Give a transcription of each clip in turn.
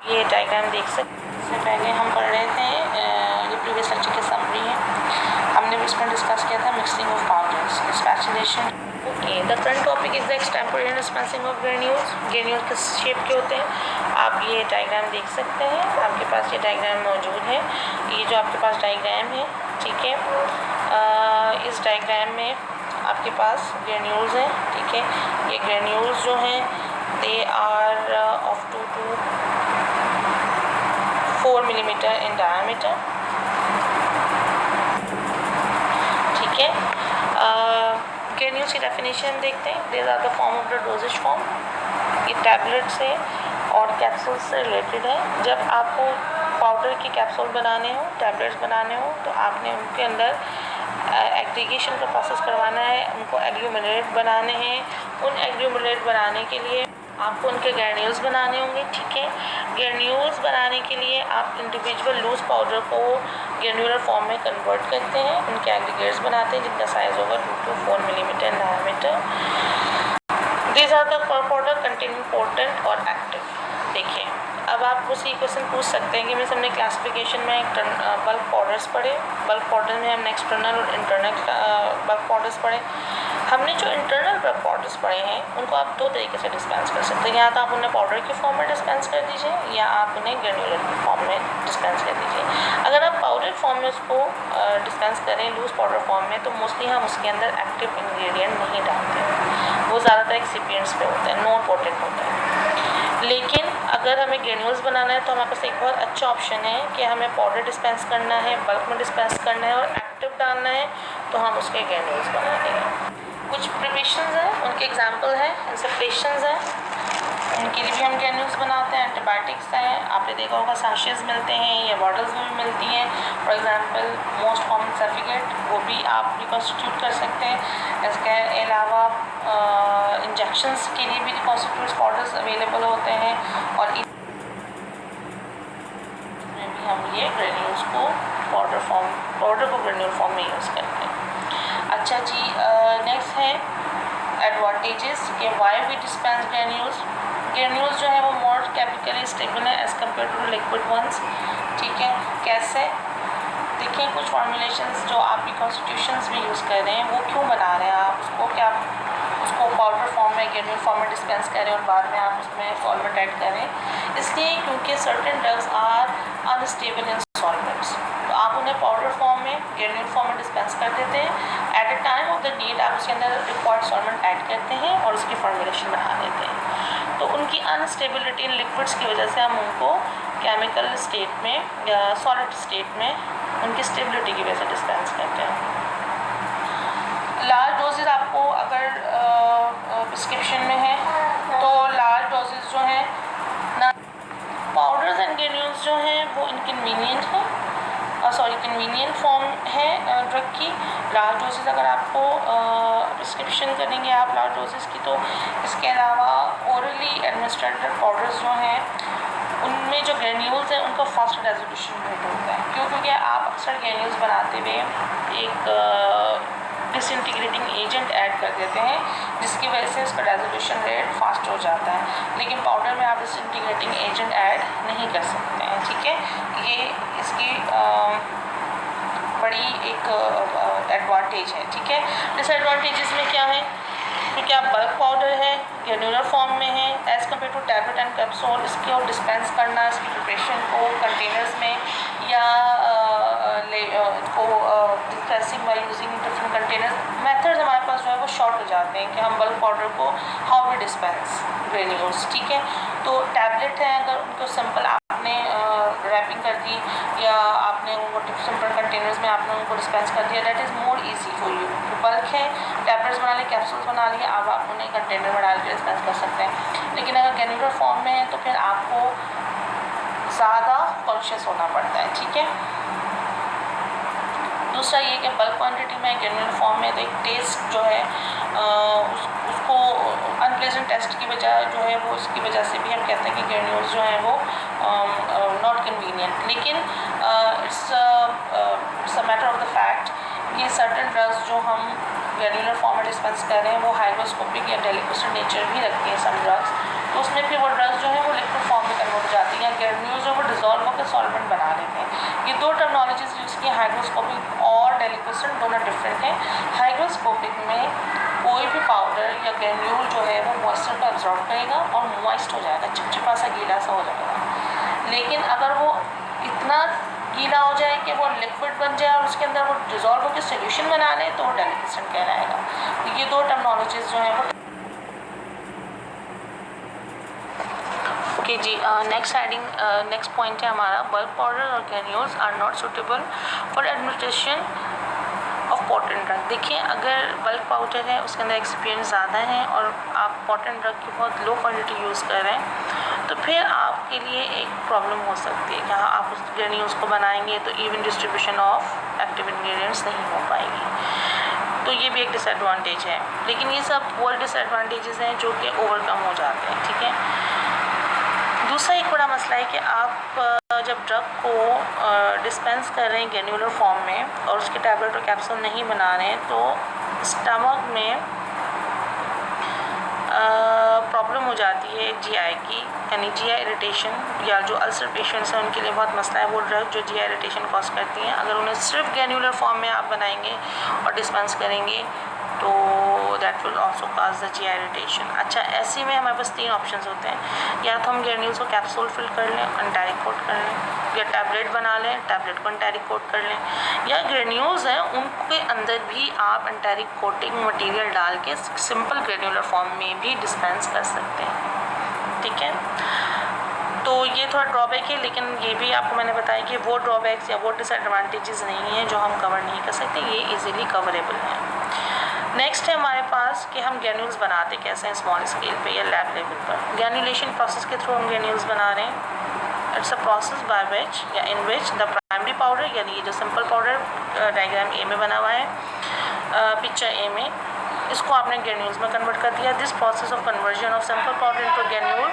ये डायग्राम देख सकते हैं। इससे पहले हम पढ़ रहे थे, ये प्रीवियस लेक्चर की समरी है। हमने इसमें डिस्कस किया था mixing of powders, spatulation. Okay, the current topic is the extemporary dispensing of granules. Granules किस शेप के होते हैं आप ये डायग्राम देख सकते हैं। आपके पास ये डायग्राम मौजूद है। ये जो आपके पास डायग्राम है, ठीक है, इस डायग्राम में आपके पास ग्रेन्यूल्स हैं, ठीक है। ये ग्रेन्यूल्स जो हैं they are of 2 to 4 millimeter in diameter, ठीक है। ग्रेन्यूल्स की डेफिनेशन देखते हैं। These are the form of the dosages form. ये टैबलेट से और कैप्सूल से रिलेटेड है। जब आपको पाउडर की कैप्सूल बनाने हो, टैबलेट्स बनाने हो, तो आपने उनके अंदर एग्रीगेशन का प्रोसेस करवाना है, उनको एग्लूमिनेट बनाने हैं। उन एग्लूमिनेट बनाने के लिए आपको उनके ग्रेन्यूल्स बनाने होंगे, ठीक है। ग्रेन्यूल्स बनाने के लिए आप इंडिविजुअल लूज पाउडर को ग्रेन्यूलर फॉर्म में कन्वर्ट करते हैं, उनके एग्रीगेट्स बनाते हैं जिनका साइज होगा 2 to 4 millimeter in diameter। These are the powder containing potent और एक्टिव। देखिए, अब आप उसी क्वेश्चन पूछ सकते हैं कि मैं हमने क्लासिफिकेशन में बल्क पाउडर्स पढ़े। बल्क पाउडर में हमने एक्सटर्नल और इंटरनल बल्क पाउडर्स पढ़े। हमने जो इंटरनल बल्क पाउडर्स पढ़े हैं उनको आप 2 तरीके से डिस्पेंस कर सकते हैं। या तो आप उन्हें पाउडर की फॉर्म में डिस्पेंस कर दीजिए, या आप उन्हें ग्रेन्यूलर फॉर्म में डिस्पेंस कर दीजिए। अगर आप पाउडर फॉर्म में उसको डिस्पेंस करें, लूज पाउडर फॉर्म में, तो मोस्टली हम उसके अंदर एक्टिव इंग्रेडिएंट नहीं डालते हैं। वो ज़्यादातर एक्सिपिएंट्स पे होते हैं, नॉन पोटेंट होते हैं। लेकिन अगर हमें ग्रेन्यूल्स बनाना है तो हमारे पास एक बहुत अच्छा ऑप्शन है कि हमें पाउडर डिस्पेंस करना है, बल्क में डिस्पेंस करना है और एक्टिव डालना है, तो हम उसके ग्रेन्यूल्स बना देंगे। कुछ प्रिपरेशंस हैं, उनके एग्जांपल हैं, इंसप्रेशंस हैं, उनके लिए भी हम ग्रेन्यूल्स बनाते हैं। एंटीबायोटिक्स हैं, आपने देखा होगा सैशेस मिलते हैं या बॉटल्स में भी मिलती हैं। फॉर एग्जांपल मोस्ट कॉमन सल्फिकेट, वो भी आप रिकॉन्स्टिट्यूट कर सकते हैं। इसके अलावा इंजेक्शंस के लिए भी रिकॉन्स्टिट्यूट पाउडर्स अवेलेबल होते हैं, और इसमें भी हम ये ग्रेन्यूल्स को पाउडर को ग्रेन्यूल फॉर्म में यूज़ करते हैं। अच्छा जी, नेक्स्ट है एडवांटेजेस के why we dispense granules. Granules जो है वो मोर केमिकली स्टेबल है as compare to liquid ones, ठीक है। कैसे? देखिए, कुछ फॉर्मुलेशंस जो आप रिकॉन्स्टिट्यूशंस में यूज़ कर रहे हैं वो क्यों बना रहे हैं आप उसको, क्या उसको पाउडर फॉर्म में ग्रेन्यूल फॉर्म में डिस्पेंस करें और बाद में आप उसमें सॉल्वेंट ऐड करें। इसलिए क्योंकि certain drugs are unstable in solvents, तो आप उन्हें पाउडर फॉर्म में ग्रेन्यूल फॉर्म में डिस्पेंस कर देते हैं। At a time of the need आप उसके अंदर रिक्वायर्ड सॉल्वेंट ऐड करते हैं और उसकी फॉर्मुलेशन बना देते हैं। तो उनकी अनस्टेबिलिटी इन लिक्विड्स की वजह से हम उनको केमिकल स्टेट में या सॉलिड स्टेट में उनकी स्टेबिलिटी की वजह से डिस्पेंस करते हैं। लार्ज डोजेज आपको अगर प्रिस्क्रिप्शन में है तो लार्ज डोजेज जो हैं ना, पाउडर्स एंड ग्रेन्यूल्स जो हैं वो इनकन्वीनियंट हैं, कन्वीनियंट फॉर्म है ड्रग की। लार्ज डोजेज अगर आपको प्रिस्क्रिप्शन करेंगे आप लार्ज डोजेज की, तो इसके अलावा ओरली एडमिनिस्ट्रेटेड पाउडर्स जो हैं उनमें जो ग्रेन्यूल्स हैं उनका फास्ट रेजोल्यूशन रेट होता है। क्योंकि आप अक्सर ग्रेन्यूल्स बनाते हुए एक डिसइंटीग्रेटिंग एजेंट ऐड कर देते हैं जिसकी वजह से उसका रेजोल्यूशन रेट फास्ट हो जाता है। लेकिन पाउडर में आप डिसइंटीग्रेटिंग एजेंट ऐड नहीं कर सकते हैं, ठीक है। ये इसकी बड़ी एक एडवांटेज है, ठीक है। डिसएडवांटेजेस में क्या है? क्योंकि आप बल्क पाउडर है, ग्रेन्यूलर फॉर्म में है as compare to tablet and capsule, इसको डिस्पेंस करना, इसकी प्रिपरेशन को कंटेनर्स में या इसको dispensing by using different containers, methods हमारे पास जो है वो शॉर्ट हो जाते हैं कि हम बल्क पाउडर को हाउ वी डिस्पेंस ग्रेन्यूल्स, ठीक है। तो टैबलेट है, अगर उनको सिंपल आपने रैपिंग कर दी या आपने उनको सिंपल कंटेनर्स में आपने उनको डिस्पेंस कर दिया, that is more easy for you. Bulk है, टैबलेट्स बना लिए, कैप्सूल्स बना लिए, अब आप उन्हें कंटेनर में डाल के डिस्पेंस कर सकते हैं। लेकिन अगर ग्रेन्यूलर फॉर्म में है तो फिर आपको ज़्यादा कॉन्शियस होना पड़ता है, ठीक है। दूसरा ये कि बल्क क्वांटिटी में ग्रेन्यूलर फॉर्म में तो एक टेस्ट जो है उसको अनप्लेजेंट टेस्ट की वजह जो है वो इसकी वजह से भी हम कहते हैं कि ग्रेन्यूल्स जो हैं वो नॉट कन्वीनियंट। लेकिन it's a matter of the fact कि सर्टेन ड्रग्स जो हम ग्रेन्यूलर फॉर्म में डिस्पेंस कर रहे हैं वो हाइग्रोस्कोपिक या डेलिकेट नेचर भी रखती हैं सम ड्रग्स, तो उसमें फिर वो ड्रग्स जो है वो लिक्विड फॉर्म में कन्वर्ट हो जाती हैं। ग्रेन्यूल्स जो वो डिजॉल्व होकर सॉल्वेंट बना लेते हैं। ये दो टर्मिनोलॉजीज यूज़ की, हाइग्रोस्कोपिक और डेलिक्वेसेंट, दोनों डिफरेंट हैं। हाइग्रोस्कोपिक में कोई भी पाउडर या ग्रेन्यूल जो है वो मॉइस्चर को एब्जॉर्ब करेगा और मॉइस्ट हो जाएगा, चिपचिपा सा गीला सा हो जाएगा। लेकिन अगर वो इतना गीला हो जाए कि वो लिक्विड बन जाए और उसके अंदर वो डिजॉल्व होकर सोल्यूशन बना ले तो वो डेलिक्वेसेंट कहलाएगा। तो ये दो टर्मिनोलॉजीज जो हैं वो ओके जी। नेक्स्ट पॉइंट है हमारा, बल्क पाउडर और granules are not suitable for administration of potent drug. देखिए, अगर बल्क पाउडर है उसके अंदर एक्सपीरियंस ज़्यादा है और आप पोटेंट ड्रग की बहुत लो क्वांटिटी यूज़ कर रहे हैं तो फिर आपके लिए एक प्रॉब्लम हो सकती है कि हाँ आप उस ग्रेन्यूल्स को बनाएंगे तो even distribution of active ingredients नहीं हो पाएगी। तो ये भी एक डिसएडवांटेज है, लेकिन ये सब वो डिसएडवांटेजेस हैं जो कि ओवरकम हो जाते हैं। ठीक है। दूसरा एक बड़ा मसला है कि आप जब ड्रग को डिस्पेंस कर रहे हैं ग्रेन्युलर फॉर्म में और उसके टैबलेट और कैप्सूल नहीं बना रहे हैं तो स्टमक में प्रॉब्लम हो जाती है जीआई की, यानी जीआई इरिटेशन, या जो अल्सर पेशेंट्स हैं उनके लिए बहुत मसला है वो ड्रग जो जीआई इरिटेशन कॉज करती हैं। अगर उन्हें सिर्फ ग्रेन्युलर फॉर्म में आप बनाएंगे और डिस्पेंस करेंगे तो that will also cause the GI irritation. अच्छा, ऐसे में हमारे पास तीन ऑप्शंस होते हैं, या तो हम ग्रेन्यूल्स को कैप्सूल फिल कर लें, एंटारिक कोट कर लें, या टैबलेट बना लें, टैबलेट को एंटारिक कोट कर लें, या ग्रेन्यूल्स हैं उनके अंदर भी आप एंटारिक कोटिंग मटेरियल डाल के सिंपल ग्रेन्युलर फॉर्म में भी डिस्पेंस कर सकते हैं। ठीक है। तो ये थोड़ा ड्रॉबैक है, लेकिन ये भी आपको मैंने बताया कि वो ड्रॉबैक्स या वो डिसएडवांटेजेस नहीं हैं जो हम कवर नहीं कर सकते, ये इजीली कवरेबल हैं। नेक्स्ट है हमारे पास कि हम ग्रेन्यूल्स बनाते कैसे हैं स्मॉल स्केल पे या लैब लेवल पर। ग्रेन्युलेशन प्रोसेस के थ्रू हम ग्रेन्यूल्स बना रहे हैं। It's a process by which या इन विच द प्राइमरी पाउडर, यानी ये जो सिंपल पाउडर डायग्राम ए में बना हुआ है, पिक्चर ए में, इसको आपने ग्रेन्यूल्स में कन्वर्ट कर दिया। This process of conversion of simple powder into granule,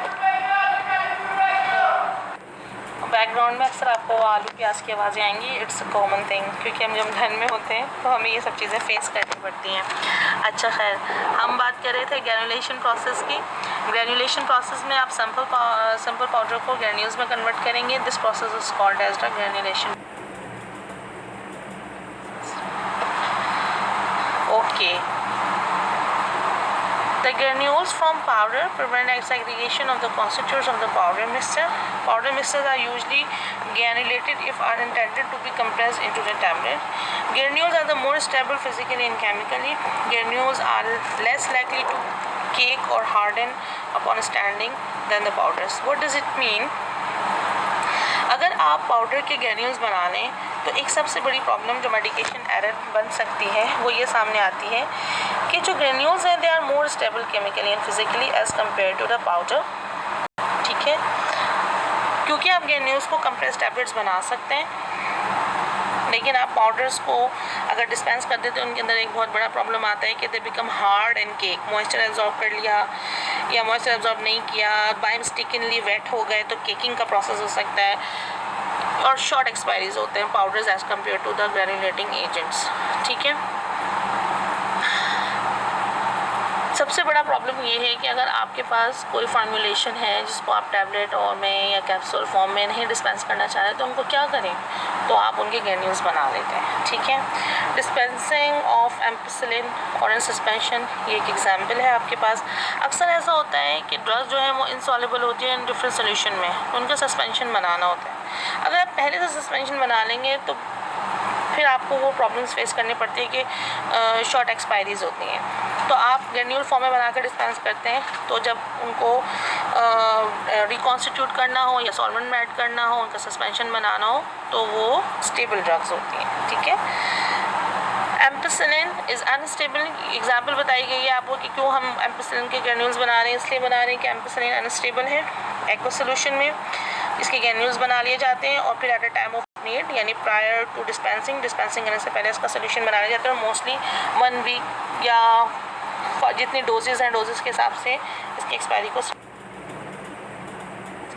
background में अक्सर आपको आलू प्याज की आवाज़ें आएंगी, इट्स अ कॉमन थिंग, क्योंकि हम जब घर में होते हैं तो हमें ये सब चीज़ें फेस करनी पड़ती हैं। अच्छा, खैर, हम बात कर रहे थे ग्रेन्युलेशन प्रोसेस की। ग्रेन्युलेशन प्रोसेस में आप सिंपल पाउडर को ग्रेन्यूल्स में कन्वर्ट करेंगे। This process is called as the granulation. Okay, the granules from powder prevent segregation of the constituents of the powder mixture. Powder mixtures are usually granulated if are intended to be compressed into the tablet. Granules are the more stable physically and chemically. Granules are less likely to cake or harden upon standing than the powders. What does it mean? अगर आप powder के granules बना लें तो एक सबसे बड़ी problem जो मेडिकेशन एरर बन सकती है वो ये सामने आती है कि जो ग्रेन्यूल्स हैं they are more stable chemically and physically as compare to the powder. ठीक है, क्योंकि आप ग्रेन्यूल्स को कंप्रेस टैबलेट्स बना सकते हैं, लेकिन आप पाउडर्स को अगर डिस्पेंस कर देते हैं उनके अंदर एक बहुत बड़ा प्रॉब्लम आता है कि they become hard and cake. Moisture absorb कर लिया या मॉइस्चर एब्जॉर्ब नहीं किया, बाय मिस्टेकनली वेट हो गए तो केकिंग का प्रोसेस हो सकता है, और शॉर्ट एक्सपायरीज होते हैं powders as compare to the granulating agents. ठीक है, सबसे बड़ा प्रॉब्लम ये है कि अगर आपके पास कोई फार्मूलेशन है जिसको आप टैबलेट और में या कैप्सूल फॉर्म में नहीं डिस्पेंस करना चाह रहे तो उनको क्या करें, तो आप उनके ग्रेन्यूल्स बना लेते हैं। ठीक है, डिस्पेंसिंग ऑफ एम्पिसिलिन और इन सस्पेंशन ये एक एग्जांपल है आपके पास। अक्सर ऐसा होता है कि ड्रग्स जो है वो इनसॉल्युबल होती है इन डिफरेंट सोल्यूशन में, तो उनका सस्पेंशन बनाना होता है। अगर आप पहले से सस्पेंशन बना लेंगे तो फिर आपको वो प्रॉब्लम्स फेस करनी पड़ती है कि शॉर्ट एक्सपायरीज होती हैं। तो आप ग्रेन्यूल फॉर्म में बनाकर डिस्पेंस करते हैं, तो जब उनको रिकॉन्स्टिट्यूट करना हो या सॉल्वेंट में ऐड करना हो, उनका सस्पेंशन बनाना हो, तो वो स्टेबल ड्रग्स होती हैं। ठीक है, एम्पिसिलिन इज़ अनस्टेबल। एग्जाम्पल बताई गई है आपको कि क्यों हम एम्पिसिलिन के ग्रेन्यूल्स बना रहे हैं, इसलिए बना रहे हैं कि एम्पिसिलिन अनस्टेबल है। एक्वा सोल्यूशन में इसके ग्रेन्यूल्स बना लिए जाते हैं और फिर eight a time of need, यानी प्रायर टू डिस्पेंसिंग करने से पहले इसका सोल्यूशन बनाया जाता है, और मोस्टली 1 वीक या जितनी डोजेज हैं डोजेज के हिसाब से इसकी एक्सपायरी को। इसका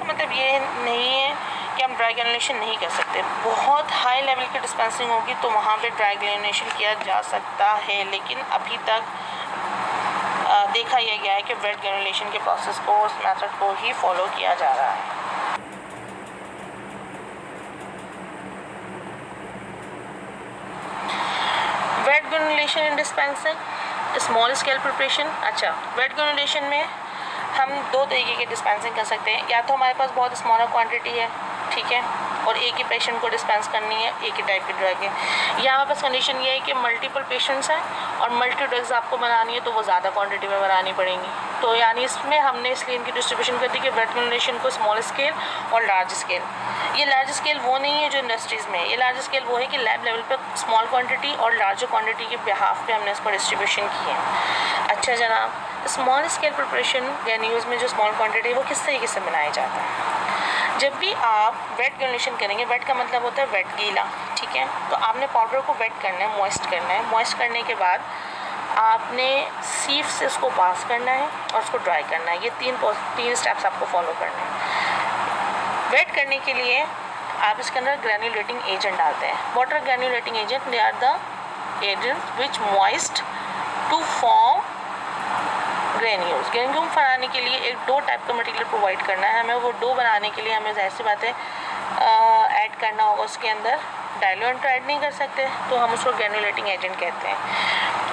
मतलब ये नहीं है कि हम ड्राई ग्रेन्युलेशन नहीं कर सकते। बहुत हाई लेवल की डिस्पेंसिंग होगी तो वहाँ पे ड्राई ग्रेन्युलेशन किया जा सकता है, लेकिन अभी तक देखा यह गया है कि वेट ग्रेनुलेशन के प्रोसेस को, उस मेथड को ही फॉलो किया जा रहा है। वेट ग्रेनुलेशन इन डिस्पेंसिंग, स्मॉल स्केल प्रिपरेशन। अच्छा, वेट ग्रेनुलेशन में हम दो तरीके की डिस्पेंसिंग कर सकते हैं। या तो हमारे पास बहुत स्मॉलर क्वांटिटी है, ठीक है, और एक ही पेशेंट को डिस्पेंस करनी है एक ही टाइप की ड्रग है, या हमारे पास कंडीशन ये है कि मल्टीपल पेशेंट्स हैं और मल्टी ड्रग्स आपको बनानी है तो वो ज़्यादा क्वांटिटी में बनानी पड़ेंगी। तो यानी इसमें हमने इसलिए इनकी डिस्ट्रीब्यूशन कर दी कि वेट ग्रेनुलेशन को स्मॉल स्केल और लार्ज स्केल। ये लार्ज स्केल वो नहीं है जो इंडस्ट्रीज़ में है, ये लार्ज स्केल वो है कि लैब लेवल पर स्मॉल क्वान्टिटी और लार्जर क्वान्टिटी के बिहाफ पे हमने इसको डिस्ट्रीब्यूशन की है। अच्छा जनाब, स्मॉल स्केल प्रिपरेशन ग्रेन्यूल्स में जो स्मॉल क्वान्टिटी है वो किस तरीके से बनाया जाता है? जब भी आप वेट ग्रेनुलेशन करेंगे, वेट का मतलब होता है वेट गीला, ठीक है, तो आपने पाउडर को वेट करना है, मॉइस्ट करना है। मॉइस्ट करने के बाद आपने सीफ से उसको पास करना है और उसको ड्राई करना है। ये तीन स्टेप्स आपको फॉलो करने हैं। वेट करने के लिए आप इसके अंदर ग्रेनुलेटिंग एजेंट डालते हैं। Water granulating agent, they are the agent which moist to form granules. Granule बनाने के लिए एक डो टाइप का मटेरियल प्रोवाइड करना है हमें। वो डो बनाने के लिए हमें जाहिर सी बात है ऐड करना होगा उसके अंदर। डाइल्यूएंट ऐड नहीं कर सकते तो हम उसको ग्रेनुलेटिंग एजेंट कहते हैं।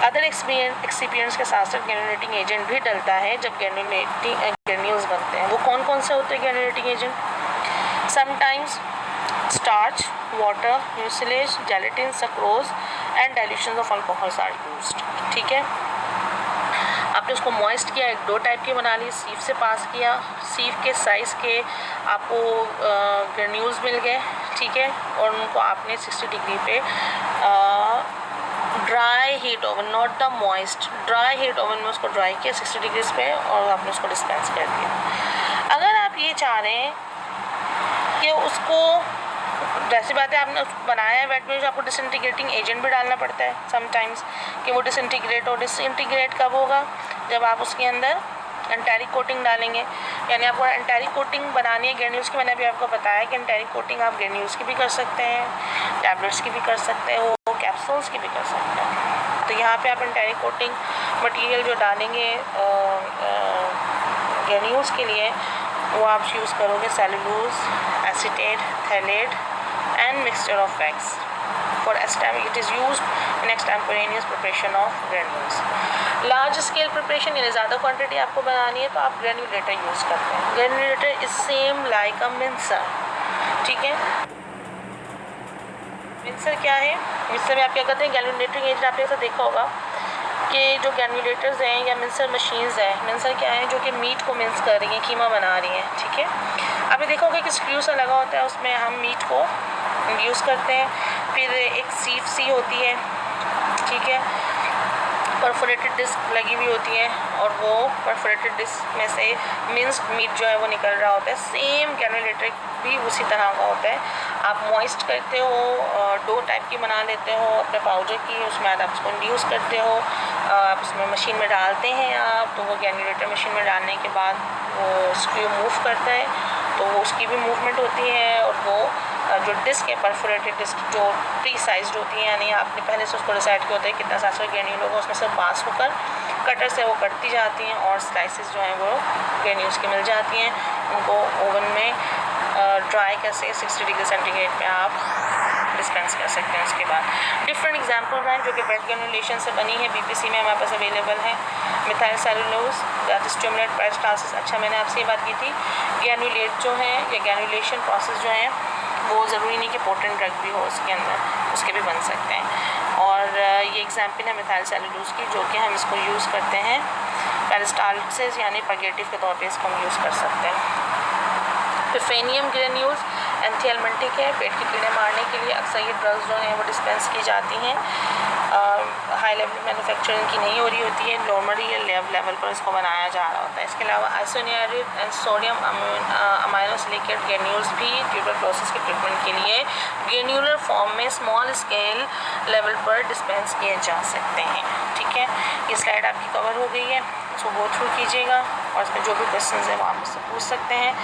अदर एक्सपीरियंस के साथ साथ ग्रेनुलेटिंग एजेंट भी डलता है जब ग्रेन्यूल्स बनते हैं। वो कौन कौन से होते हैं granulating agent? Sometimes starch, water, mucilage, gelatin, sucrose and dilution of alcohols are used, ठीक है। आपने उसको मॉइस्ट किया, एक डो टाइप की बना ली, सीफ से पास किया, सीफ के साइज़ के आपको ग्रेन्यूल्स मिल गए, ठीक है, और उनको आपने 60 डिग्री पे dry heat oven, not the moist, dry heat oven में उसको ड्राई किया 60 डिग्रीज पे और आपने उसको डिस्पेंस कर दिया। अगर आप ये चाह रहे हैं कि उसको, जैसी बात है आपने बनाया है वेट में, जो आपको डिसइंटीग्रेटिंग एजेंट भी डालना पड़ता है समटाइम्स कि वो डिसइंटीग्रेट, और डिसइंटीग्रेट कब होगा? जब आप उसके अंदर एंटेरिक कोटिंग डालेंगे। यानी आपको एंटेरिक कोटिंग बनानी है ग्रेन्यूल्स की। मैंने अभी आपको बताया कि एंटेरिक कोटिंग आप ग्रेन्यूल्स की भी कर सकते हैं, टैबलेट्स की भी कर सकते हो, कैप्सूल्स की भी कर सकते हैं। तो यहाँ पे आप एंटेरिक कोटिंग मटेरियल जो डालेंगे ग्रेन्यूल्स के लिए, वो आप यूज़ करोगे cellulose, acetate, phthalate and mixture of wax. For it is used in extemporaneous preparation of granules. Large scale preparation यानी ज़्यादा क्वांटिटी आपको बनानी है तो आप ग्रेनुलेटर यूज़ करते हैं। Granulator is same like a mixer, ठीक है। मिक्सर क्या है? मिक्सर में आप क्या करते हैं, ग्रेनुलेटिंग एजेंट आपने ऐसा देखा होगा कि जो ग्रेनुलेटर्स हैं या मिक्सर मशीन्स हैं, मिक्सर क्या है जो कि मीट को मिक्स कर रही हैं, कीमा बना रही हैं, ठीक है। आपने देखा होगा कि स्क्रू सा लगा होता है, उसमें हम मीट को यूज़ करते हैं। फिर एक सीफ सी होती है, ठीक है, परफोरेटेड डिस्क लगी हुई होती है और वो परफोरेटेड डिस्क में से मिन्स्ड मीट जो है वो निकल रहा होता है। सेम ग्रेनुलेटर भी उसी तरह का होता है। आप मॉइस्ट करते हो, डो टाइप की बना लेते हो अपने पाउडर की, उसमें आप उसको इंड्यूस करते हो, आप उसमें मशीन में डालते हैं आप, तो वो ग्रेनुलेटर मशीन में डालने के बाद वो स्क्रू मूव करता है तो उसकी भी मूवमेंट होती है। और वो जो डिस्क है, परफोरेटेड डिस्क जो प्री साइज्ड होती है, यानी आपने पहले से उसको डिसाइड किया होता है कितना साइज का ग्रेन्यूल होगा, उसमें से पास होकर कटर से वो कटती जाती हैं और स्लाइसेस जो हैं वो ग्रेन्यूल्स की मिल जाती हैं। उनको ओवन में ड्राई करके 60 डिग्री सेंटीग्रेड पे आप डिस्पेंस कर सकते हैं। उसके बाद डिफरेंट एग्जांपल हैं जो कि वेट ग्रेनुलेशन से बनी है, बीपीसी में हमारे पास अवेलेबल है। Methyl cellulose that stimulate peristalsis. अच्छा, मैंने आपसे ये बात की थी, ग्रेनुलेट जो है या ग्रेनुलेशन प्रोसेस जो है वो ज़रूरी नहीं कि पोटेंट ड्रग भी हो उसके अंदर, उसके भी बन सकते हैं। और ये एग्जाम्पल है मिथाइल सेलुलोज की, जो कि हम इसको यूज़ करते हैं पेरिस्टालसिस यानी पगेटिव के तौर पे इसको हम यूज़ कर सकते हैं। पिफेनियम ग्रेन्यूल्स एंथीएलमेंटिक है, पेट के कीड़े मारने के लिए अक्सर ये ड्रग्स जो हैं वो डिस्पेंस की जाती हैं। हाई लेवल मैन्युफैक्चरिंग की नहीं हो रही होती है, नॉर्मली लेवल पर इसको बनाया जा रहा होता है। इसके अलावा आइसोनियारिड एंड सोडियम अमाइनोसिलिकेट ग्रेन्यूल्स भी ट्यूबरक्लोसिस के ट्रीटमेंट के लिए ग्रेन्यूलर फॉर्म में स्मॉल स्केल लेवल पर डिस्पेंस किए जा सकते हैं, ठीक है। ये स्लाइड आपकी कवर हो गई है, इसको गो थ्रू कीजिएगा और इसमें जो भी क्वेश्चन है वो आप मुझसे पूछ सकते हैं।